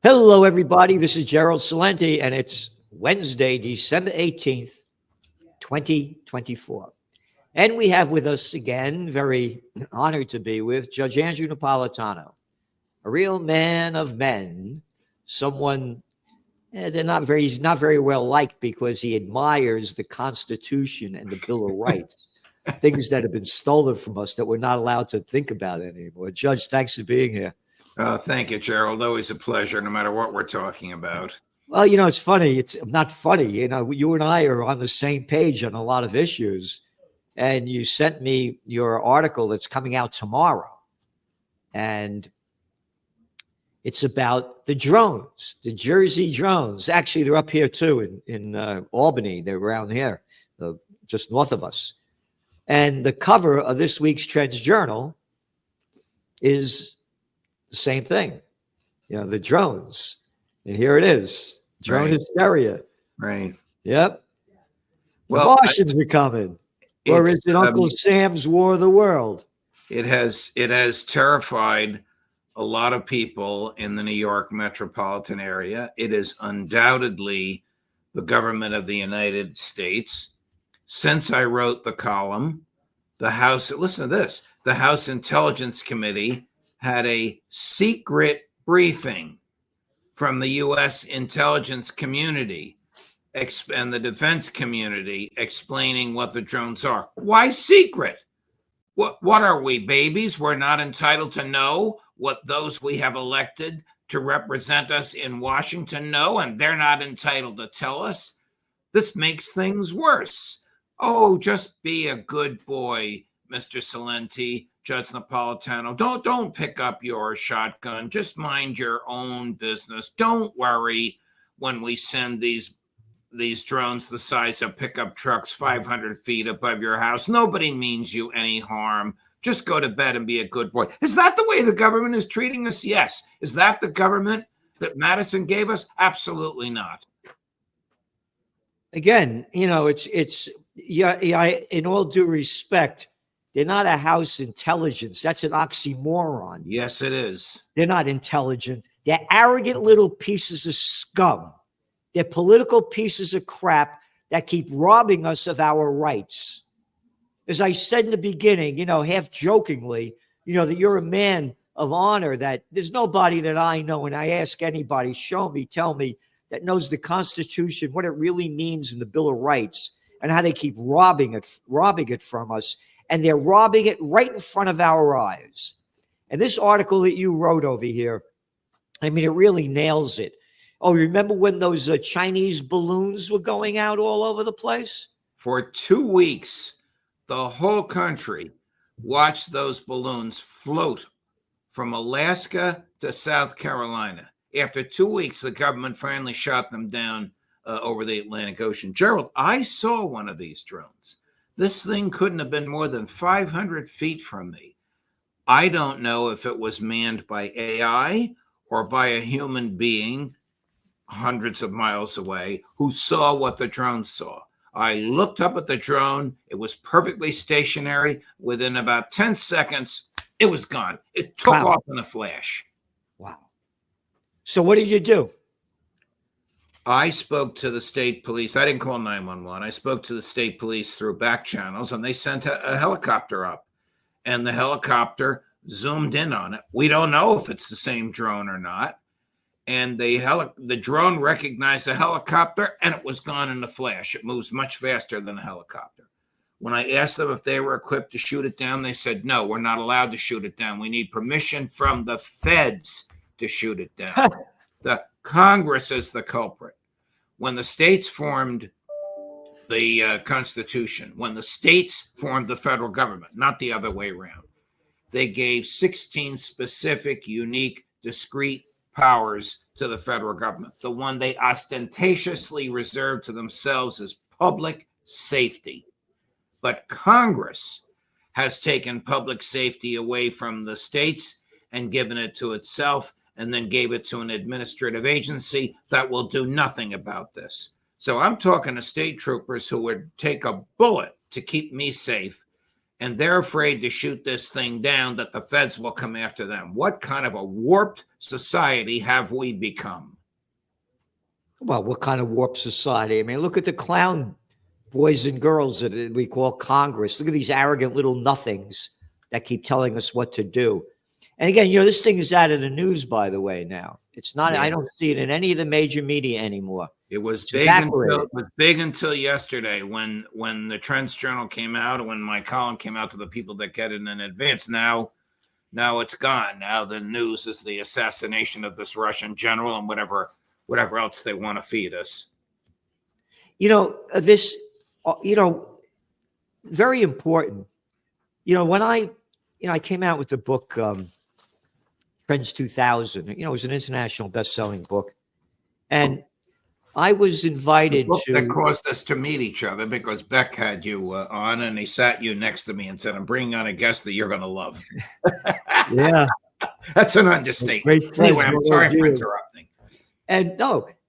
Hello, everybody. This is Gerald Salenti, and it's Wednesday, December 18th, 2024. And we have with us again, very honored to be with, Judge Andrew Napolitano, a real man of men, someone he's not very well liked because he admires the Constitution and the Bill of Rights, things that have been stolen from us that we're not allowed to think about anymore. Judge, thanks for being here. Thank you, Gerald. Always a pleasure, no matter what we're talking about. Well, it's funny. It's not funny. You and I are on the same page on a lot of issues. And you sent me your article that's coming out tomorrow. And it's about the drones, the Jersey drones. Actually, they're up here too in Albany. They're around here, just north of us. And the cover of this week's Trends Journal is the same thing, the drones. And here it is, drone hysteria. Right. Yep. Well, the Martians are coming. Or is it Uncle Sam's War of the World? It has terrified a lot of people in the New York metropolitan area. It is undoubtedly the government of the United States. Since I wrote the column, the House Intelligence Committee had a secret briefing from the U.S. intelligence community and the defense community explaining what the drones are. Why secret? What are we, babies? We're not entitled to know what those we have elected to represent us in Washington know, and they're not entitled to tell us? This makes things worse. Oh, just be a good boy, Mr. Salenti, Judge Napolitano. Don't pick up your shotgun. Just mind your own business. Don't worry when we send these drones the size of pickup trucks 500 feet above your house. Nobody means you any harm. Just go to bed and be a good boy. Is that the way the government is treating us? Yes. Is that the government that Madison gave us? Absolutely not. Again, it's in all due respect, they're not a House intelligence. That's an oxymoron. Yes, it is. They're not intelligent. They're arrogant little pieces of scum. They're political pieces of crap that keep robbing us of our rights. As I said in the beginning, half jokingly, that you're a man of honor, that there's nobody that I know, and I ask anybody, show me, tell me, that knows the Constitution, what it really means in the Bill of Rights, and how they keep robbing it from us. And they're robbing it right in front of our eyes. And this article that you wrote over here, it really nails it. Oh, remember when those Chinese balloons were going out all over the place? For 2 weeks, the whole country watched those balloons float from Alaska to South Carolina. After 2 weeks, the government finally shot them down over the Atlantic Ocean. Gerald, I saw one of these drones. This thing couldn't have been more than 500 feet from me. I don't know if it was manned by AI or by a human being hundreds of miles away who saw what the drone saw. I looked up at the drone. It was perfectly stationary. Within about 10 seconds, it was gone. It took off in a flash. Wow. So what did you do? I spoke to the state police. I didn't call 911. I spoke to the state police through back channels, and they sent a helicopter up. And the helicopter zoomed in on it. We don't know if it's the same drone or not. And the drone recognized the helicopter, and it was gone in a flash. It moves much faster than a helicopter. When I asked them if they were equipped to shoot it down, they said, no, we're not allowed to shoot it down. We need permission from the feds to shoot it down. The Congress is the culprit. When the states formed the Constitution, when the states formed the federal government, not the other way around, they gave 16 specific, unique, discrete powers to the federal government. The one they ostentatiously reserved to themselves is public safety. But Congress has taken public safety away from the states and given it to itself, and then gave it to an administrative agency that will do nothing about this. So I'm talking to state troopers who would take a bullet to keep me safe, and they're afraid to shoot this thing down that the feds will come after them. What kind of a warped society have we become? Well, what kind of warped society? I mean, look at the clown boys and girls that we call Congress. Look at these arrogant little nothings that keep telling us what to do. And again, this thing is out of the news, by the way, now. It's not, I don't see it in any of the major media anymore. It was big until yesterday when the Trends Journal came out, and when my column came out to the people that get it in advance. Now it's gone. Now the news is the assassination of this Russian general and whatever else they want to feed us. Very important. When I came out with the book, Trends 2000, it was an international best-selling book. And I was invited to... That caused us to meet each other because Beck had you on, and he sat you next to me and said, I'm bringing on a guest that you're going to love. Yeah. That's an understatement. Anyway, I'm sorry for interrupting. And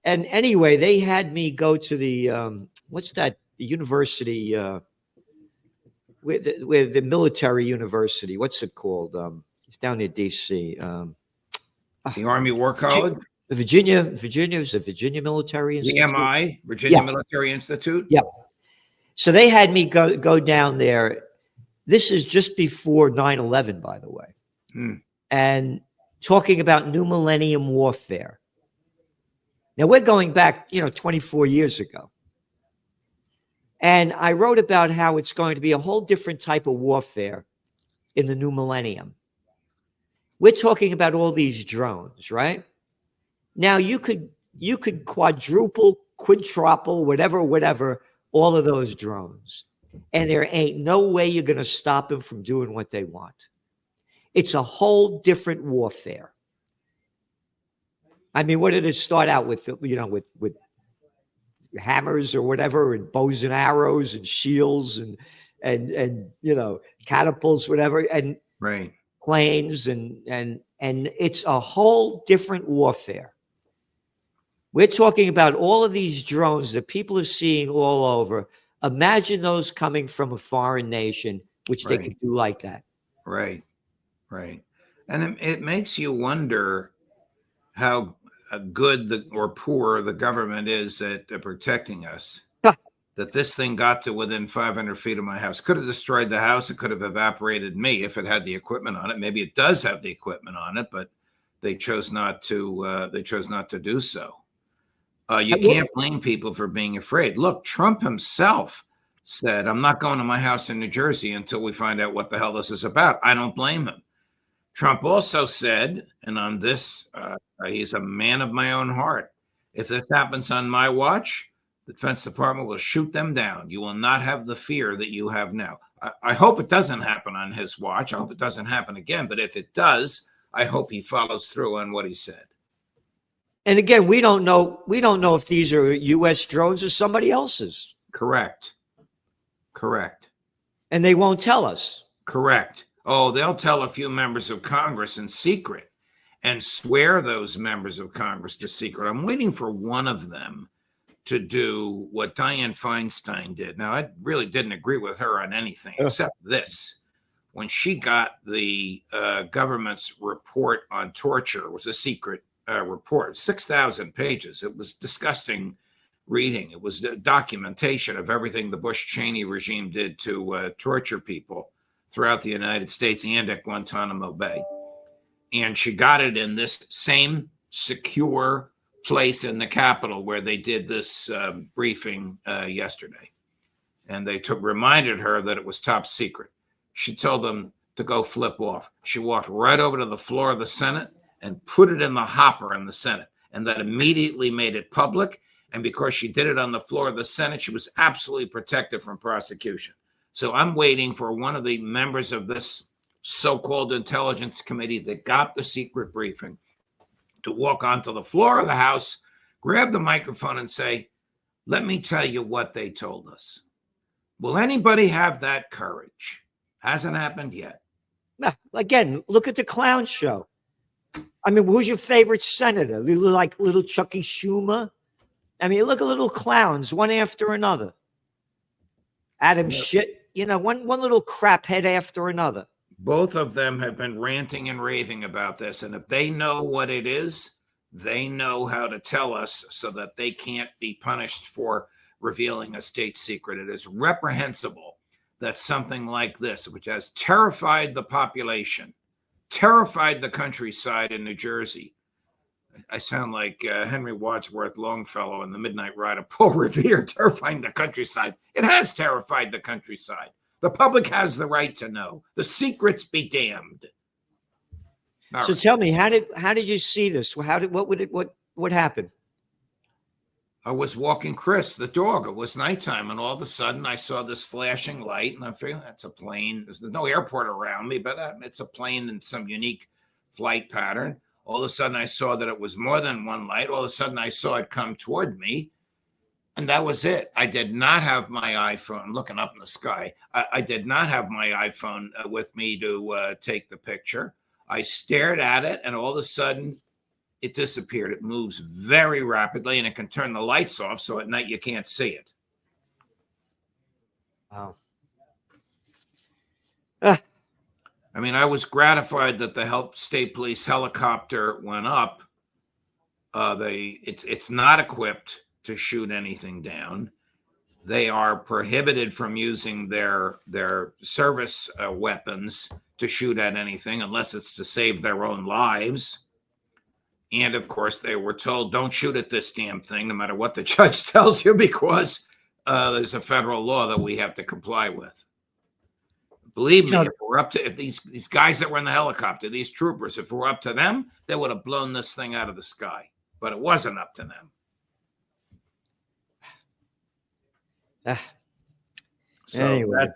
anyway, they had me go to the, what's that, the university, with the military university. What's it called? It's down near D.C. The Army War College? Virginia Military Institute. VMI, Virginia Military Institute? Yeah. So they had me go down there. This is just before 9/11, by the way. And talking about new Millennium Warfare. Now, we're going back, 24 years ago. And I wrote about how it's going to be a whole different type of warfare in the new millennium. We're talking about all these drones, right? Now, you could quadruple, quintuple, whatever, all of those drones. And there ain't no way you're going to stop them from doing what they want. It's a whole different warfare. I mean, what did it start out with, with hammers or whatever, and bows and arrows and shields and catapults, whatever, and planes and it's a whole different warfare. We're talking about all of these drones that people are seeing all over. Imagine those coming from a foreign nation, which they could do like that. Right. And it makes you wonder how good or poor the government is at protecting us. That this thing got to within 500 feet of my house. Could have destroyed the house. It could have evaporated me if it had the equipment on it. Maybe it does have the equipment on it, but they chose not to. They chose not to do so. You can't blame people for being afraid. Look, Trump himself said, "I'm not going to my house in New Jersey until we find out what the hell this is about." I don't blame him. Trump also said, and on this, he's a man of my own heart. If this happens on my watch, the Defense Department will shoot them down. You will not have the fear that you have now. I hope it doesn't happen on his watch. I hope it doesn't happen again. But if it does, I hope he follows through on what he said. And again, we don't know if these are U.S. drones or somebody else's. Correct. And they won't tell us. Correct. Oh, they'll tell a few members of Congress in secret and swear those members of Congress to secret. I'm waiting for one of them to do what Dianne Feinstein did. Now, I really didn't agree with her on anything except this. When she got the government's report on torture, it was a secret report, 6,000 pages. It was disgusting reading. It was the documentation of everything the Bush-Cheney regime did to torture people throughout the United States and at Guantanamo Bay. And she got it in this same secure place in the Capitol where they did this briefing yesterday. And they reminded her that it was top secret. She told them to go flip off. She walked right over to the floor of the Senate and put it in the hopper in the Senate. And that immediately made it public. And because she did it on the floor of the Senate, she was absolutely protected from prosecution. So I'm waiting for one of the members of this so-called intelligence committee that got the secret briefing to walk onto the floor of the House, grab the microphone and say, let me tell you what they told us. Will anybody have that courage? Hasn't happened yet. Again, look at the clown show. I mean, who's your favorite senator? Little Chucky Schumer? I mean, look at little clowns, one after another. Adam Schiff. one little crap head after another. Both of them have been ranting and raving about this. And if they know what it is, they know how to tell us so that they can't be punished for revealing a state secret. It is reprehensible that something like this, which has terrified the population, terrified the countryside in New Jersey. I sound like Henry Wadsworth Longfellow in The Midnight Ride of Paul Revere, terrifying the countryside. It has terrified the countryside. The public has the right to know. The secrets be damned. So tell me, how did you see this? What happened? I was walking Chris, the dog. It was nighttime, and all of a sudden I saw this flashing light, and I figured that's a plane. There's no airport around me, but it's a plane in some unique flight pattern. All of a sudden I saw that it was more than one light. All of a sudden I saw it come toward me, and that was it. I did not have my iPhone. I'm looking up in the sky. I did not have my iPhone with me to take the picture. I stared at it, and all of a sudden it disappeared. It moves very rapidly, and it can turn the lights off, so at night you can't see it. Wow. I mean, I was gratified that the state police helicopter went up. It's not equipped to shoot anything down. They are prohibited from using their service weapons to shoot at anything unless it's to save their own lives. And of course, they were told, don't shoot at this damn thing, no matter what the judge tells you, because there's a federal law that we have to comply with. Believe me, if these guys that were in the helicopter, these troopers, if it were up to them, they would have blown this thing out of the sky. But it wasn't up to them. So anyway,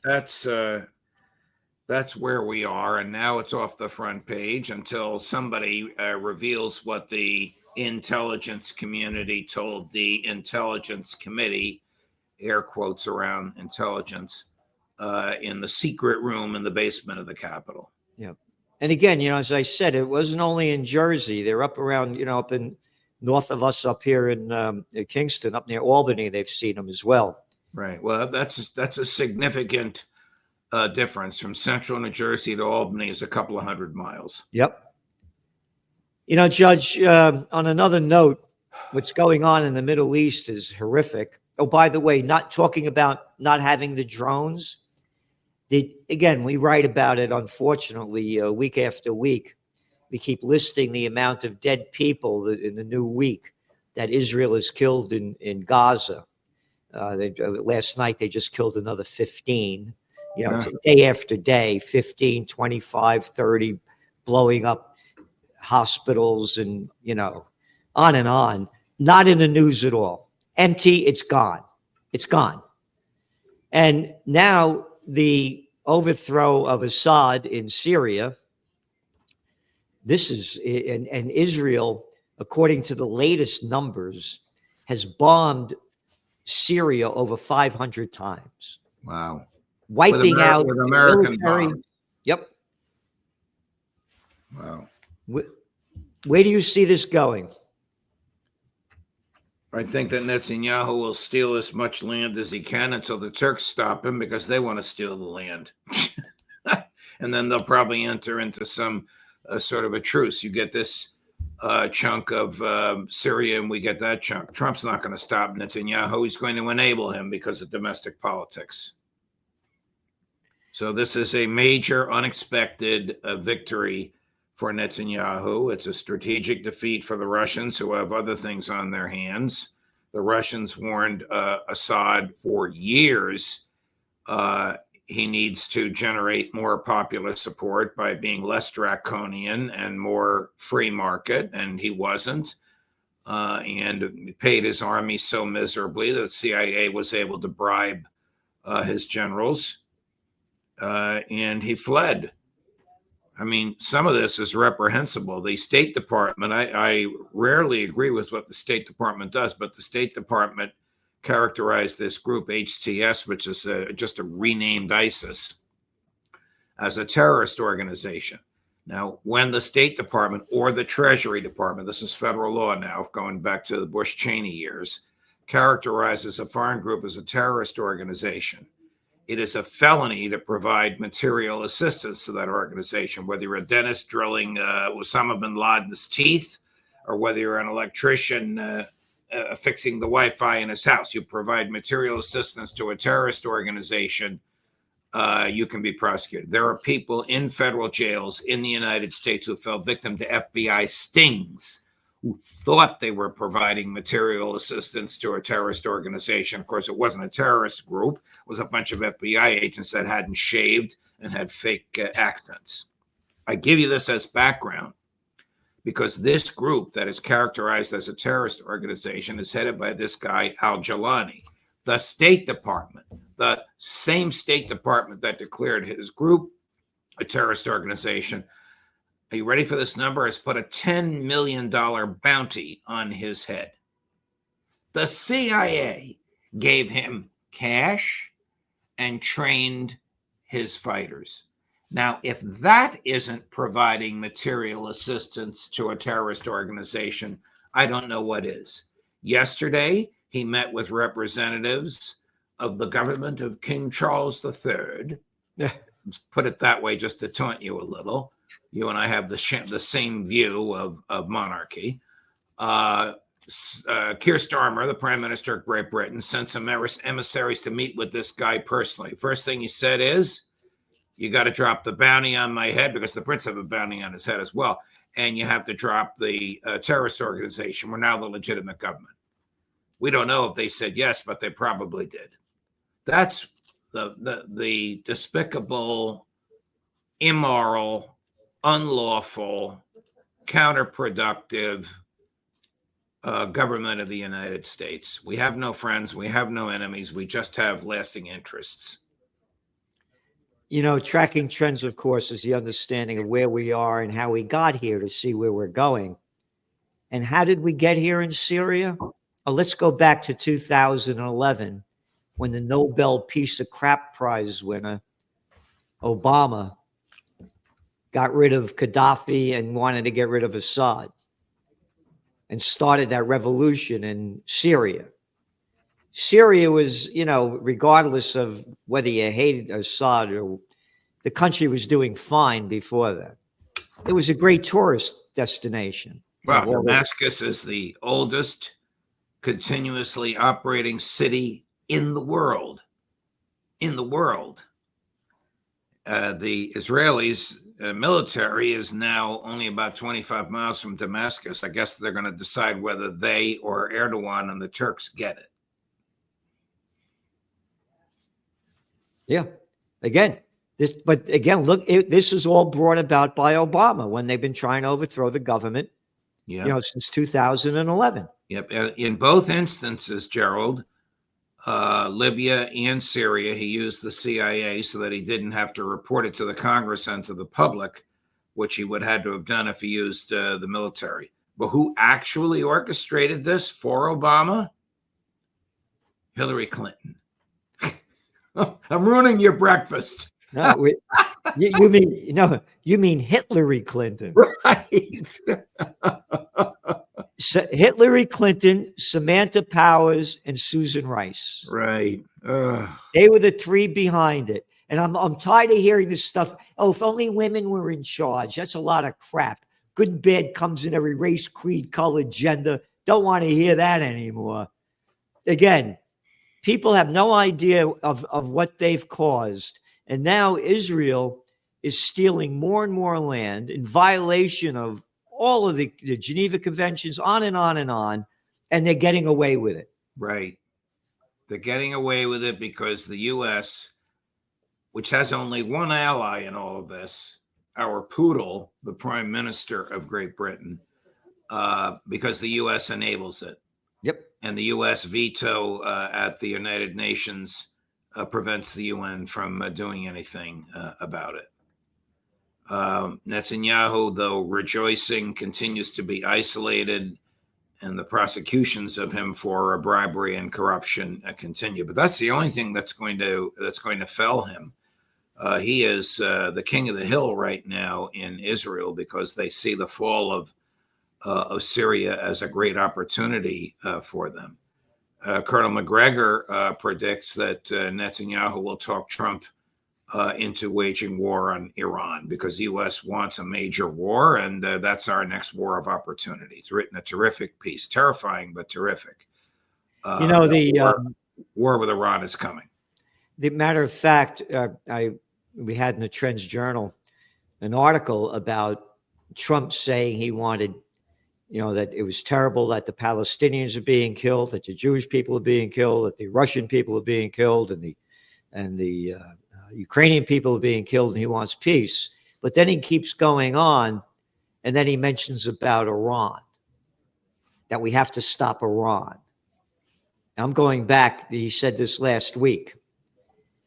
that's where we are, and now it's off the front page until somebody reveals what the intelligence community told the intelligence committee, air quotes around intelligence, in the secret room in the basement of the Capitol. Yeah. And again, as I said, it wasn't only in Jersey. They're up around, up in north of us, up here in Kingston, up near Albany. They've seen them as well. Right. Well, that's a significant difference. From central New Jersey to Albany is a couple of 100 miles. Yep. Judge, on another note, what's going on in the Middle East is horrific. Oh, by the way, not talking about not having the drones. Again, we write about it, unfortunately, week after week. We keep listing the amount of dead people in the new week that Israel has killed in Gaza. Last night, they just killed another 15. It's day after day, 15, 25, 30, blowing up hospitals and, on and on. Not in the news at all. Empty, it's gone. It's gone. And now the overthrow of Assad in Syria, and Israel, according to the latest numbers, has bombed Syria over 500 times. Wow. Wiping out with American bombs. Yep. Wow. Where do you see this going? I think that Netanyahu will steal as much land as he can until the Turks stop him, because they want to steal the land. And then they'll probably enter into some sort of a truce. You get this chunk of Syria and we get that chunk. Trump's not going to stop Netanyahu. He's going to enable him because of domestic politics. So this is a major, unexpected victory for Netanyahu. It's a strategic defeat for the Russians, who have other things on their hands. The Russians warned Assad for years he needs to generate more popular support by being less draconian and more free market, and he wasn't. And paid his army so miserably that the CIA was able to bribe his generals, and he fled. I mean, some of this is reprehensible. The State Department, I rarely agree with what the State Department does, but the State Department characterized this group, HTS, which is just a renamed ISIS, as a terrorist organization. Now, when the State Department or the Treasury Department, this is federal law now, going back to the Bush-Cheney years, characterizes a foreign group as a terrorist organization, it is a felony to provide material assistance to that organization, whether you're a dentist drilling Osama bin Laden's teeth, or whether you're an electrician fixing the Wi-Fi in his house. You provide material assistance to a terrorist organization, you can be prosecuted. There are people in federal jails in the United States who fell victim to FBI stings, who thought they were providing material assistance to a terrorist organization. Of course, it wasn't a terrorist group. It was a bunch of FBI agents that hadn't shaved and had fake accents. I give you this as background because this group that is characterized as a terrorist organization is headed by this guy, Al-Jilani. The State Department, the same State Department that declared his group a terrorist organization, are you ready for this number? Has put a $10 million bounty on his head. The CIA gave him cash and trained his fighters. Now, if that isn't providing material assistance to a terrorist organization, I don't know what is. Yesterday, he met with representatives of the government of King Charles III. Yeah. Put it that way just to taunt you a little. You and I have the same view of monarchy. Keir Starmer, the Prime Minister of Great Britain, sent some emissaries to meet with this guy personally. First thing he said is, you got to drop the bounty on my head, because the prince have a bounty on his head as well. And you have to drop the terrorist organization. We're now the legitimate government. We don't know if they said yes, but they probably did. That's the despicable, immoral, unlawful, counterproductive government of the United States. We have no friends. We have no enemies. We just have lasting interests. You know, tracking trends, of course, is the understanding of where we are and how we got here to see where we're going. And how did we get here in Syria? Oh, let's go back to 2011, when the Nobel Peace of Crap Prize winner, Obama, got rid of Gaddafi and wanted to get rid of Assad and started that revolution in Syria. Syria was, you know, regardless of whether you hated Assad, or the country was doing fine before that. It was a great tourist destination. Well, Damascus is the oldest continuously operating city in the world. In the world. The Israelis military is now only about 25 miles from Damascus. I guess they're going to decide whether they or Erdogan and the Turks get it. Yeah. Again, look, this is all brought about by Obama when they've been trying to overthrow the government, since 2011. Yep. In both instances, Gerald, Libya and Syria, he used the CIA so that he didn't have to report it to the Congress and to the public, which he would have had to have done if he used the military. But who actually orchestrated this for Obama? Hillary Clinton. I'm ruining your breakfast. No, you mean Hillary Clinton, right? So Hillary Clinton, Samantha Powers, and Susan Rice. Right. They were the three behind it. And I'm tired of hearing this stuff. Oh, if only women were in charge. That's a lot of crap. Good and bad comes in every race, creed, color, gender. Don't want to hear that anymore. Again, people have no idea of what they've caused. And now Israel is stealing more and more land in violation of all of the Geneva Conventions, on and on and on. And they're getting away with it. Right. They're getting away with it because the U.S., which has only one ally in all of this, our poodle, the Prime Minister of Great Britain, because the U.S. enables it. Yep. And the U.S. veto at the United Nations prevents the UN from doing anything about it. Netanyahu, though rejoicing, continues to be isolated, and the prosecutions of him for bribery and corruption continue. But that's the only thing that's going to fell him. He is the king of the hill right now in Israel because they see the fall of Syria as a great opportunity for them. Colonel McGregor predicts that Netanyahu will talk Trump into waging war on Iran because the U.S. wants a major war, and that's our next war of opportunity. It's written a terrific piece, terrifying but terrific. The war with Iran is coming. The matter of fact, we had in the Trends Journal an article about Trump saying he wanted, that it was terrible that the Palestinians are being killed, that the Jewish people are being killed, that the Russian people are being killed, and the Ukrainian people are being killed, and he wants peace. But then he keeps going on, and then he mentions about Iran, that we have to stop Iran. I'm going back, he said this last week.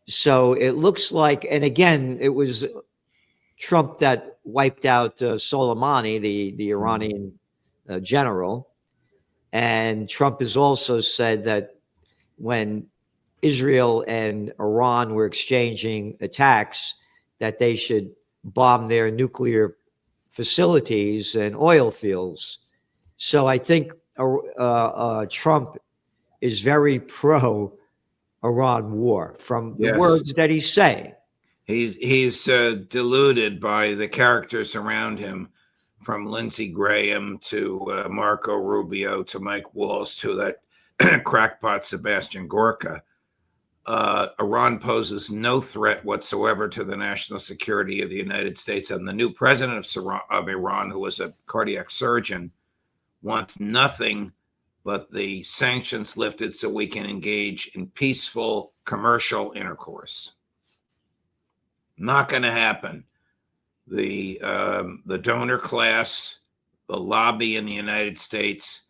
So it looks like, and again, it was Trump that wiped out Soleimani, the Iranian general. And Trump has also said that when Israel and Iran were exchanging attacks, that they should bomb their nuclear facilities and oil fields. So I think Trump is very pro-Iran war from the words that he's saying. He's deluded by the characters around him, from Lindsey Graham to Marco Rubio to Mike Waltz to that crackpot Sebastian Gorka. Iran poses no threat whatsoever to the national security of the United States. And the new president of Iran, who was a cardiac surgeon, wants nothing but the sanctions lifted so we can engage in peaceful commercial intercourse. Not going to happen. The donor class, the lobby in the United States,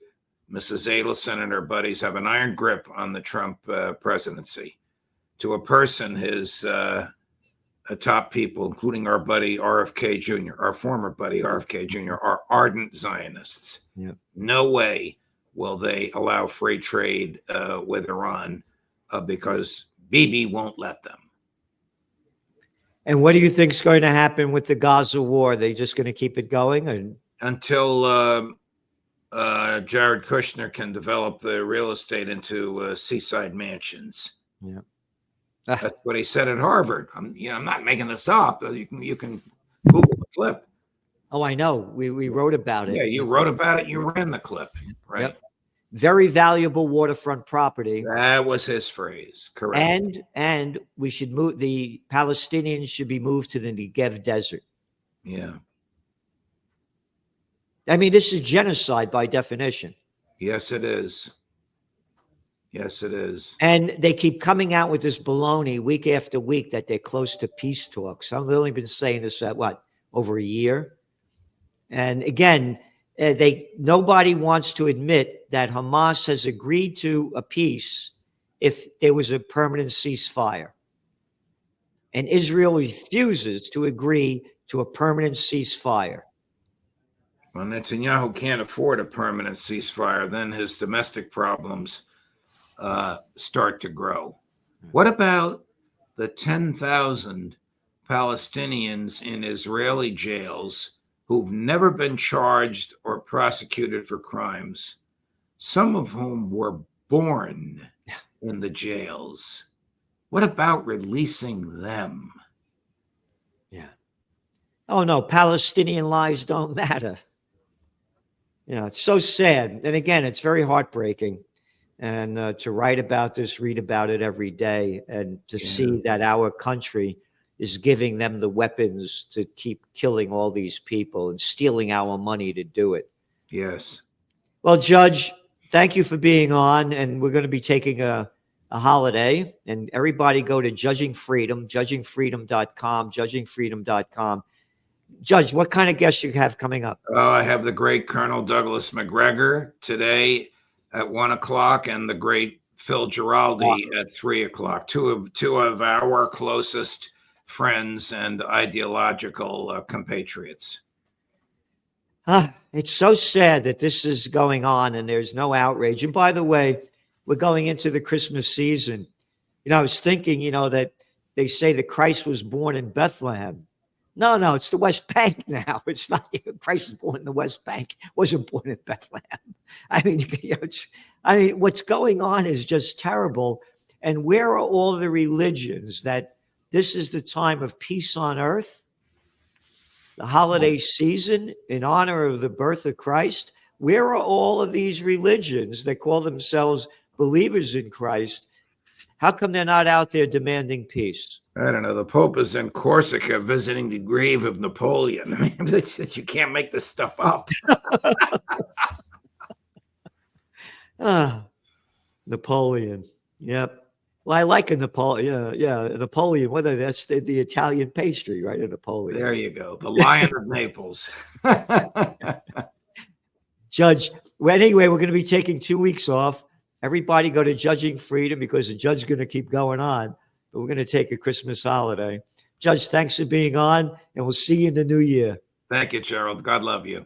Mrs. Adelson and her buddies have an iron grip on the Trump presidency. To a person, his top people, including our buddy RFK Jr., our former buddy RFK Jr., are ardent Zionists. Yep. No way will they allow free trade with Iran because Bibi won't let them. And what do you think is going to happen with the Gaza war? Are they just going to keep it going? Until Jared Kushner can develop the real estate into seaside mansions. Yeah. That's what he said at Harvard. I'm not making this up. You can Google the clip. Oh, I know. We wrote about it. Yeah, you wrote about it. You ran the clip, right? Yep. Very valuable waterfront property. That was his phrase. Correct. And we should move. The Palestinians should be moved to the Negev desert. Yeah. I mean, this is genocide by definition. Yes, it is. Yes, it is. And they keep coming out with this baloney week after week that they're close to peace talks. They've only been saying this over a year. And again, nobody wants to admit that Hamas has agreed to a peace if there was a permanent ceasefire. And Israel refuses to agree to a permanent ceasefire. Well, Netanyahu can't afford a permanent ceasefire. Then his domestic problems start to grow. What about the 10,000 Palestinians in Israeli jails who've never been charged or prosecuted for crimes, some of whom were born in the jails? What about releasing them? Yeah. Oh, no, Palestinian lives don't matter. It's so sad. And again, it's very heartbreaking. And to write about this, read about it every day, and to see that our country is giving them the weapons to keep killing all these people and stealing our money to do it. Yes. Well, Judge, thank you for being on. And we're going to be taking a holiday. And everybody go to Judging Freedom, judgingfreedom.com, judgingfreedom.com. Judge, what kind of guests you have coming up? I have the great Colonel Douglas McGregor today at 1:00, and the great Phil Giraldi at 3:00. Two of our closest friends and ideological compatriots. It's so sad that this is going on and there's no outrage. And by the way, we're going into the Christmas season. I was thinking, that they say that Christ was born in Bethlehem. No, it's the West Bank now. It's not Christ was born in the West Bank. Wasn't born in Bethlehem. I mean, what's going on is just terrible. And where are all the religions that this is the time of peace on earth, the holiday season in honor of the birth of Christ? Where are all of these religions that call themselves believers in Christ? How come they're not out there demanding peace? I don't know. The Pope is in Corsica visiting the grave of Napoleon. I mean, you can't make this stuff up. Napoleon. Yep. Well, I like a Napoleon. Yeah, a Napoleon. Whether that's the Italian pastry, right? A Napoleon. There you go. The Lion of Naples. Judge. Well, anyway, we're going to be taking 2 weeks off. Everybody go to Judging Freedom because the judge is going to keep going on. But we're going to take a Christmas holiday. Judge, thanks for being on, and we'll see you in the new year. Thank you, Gerald. God love you.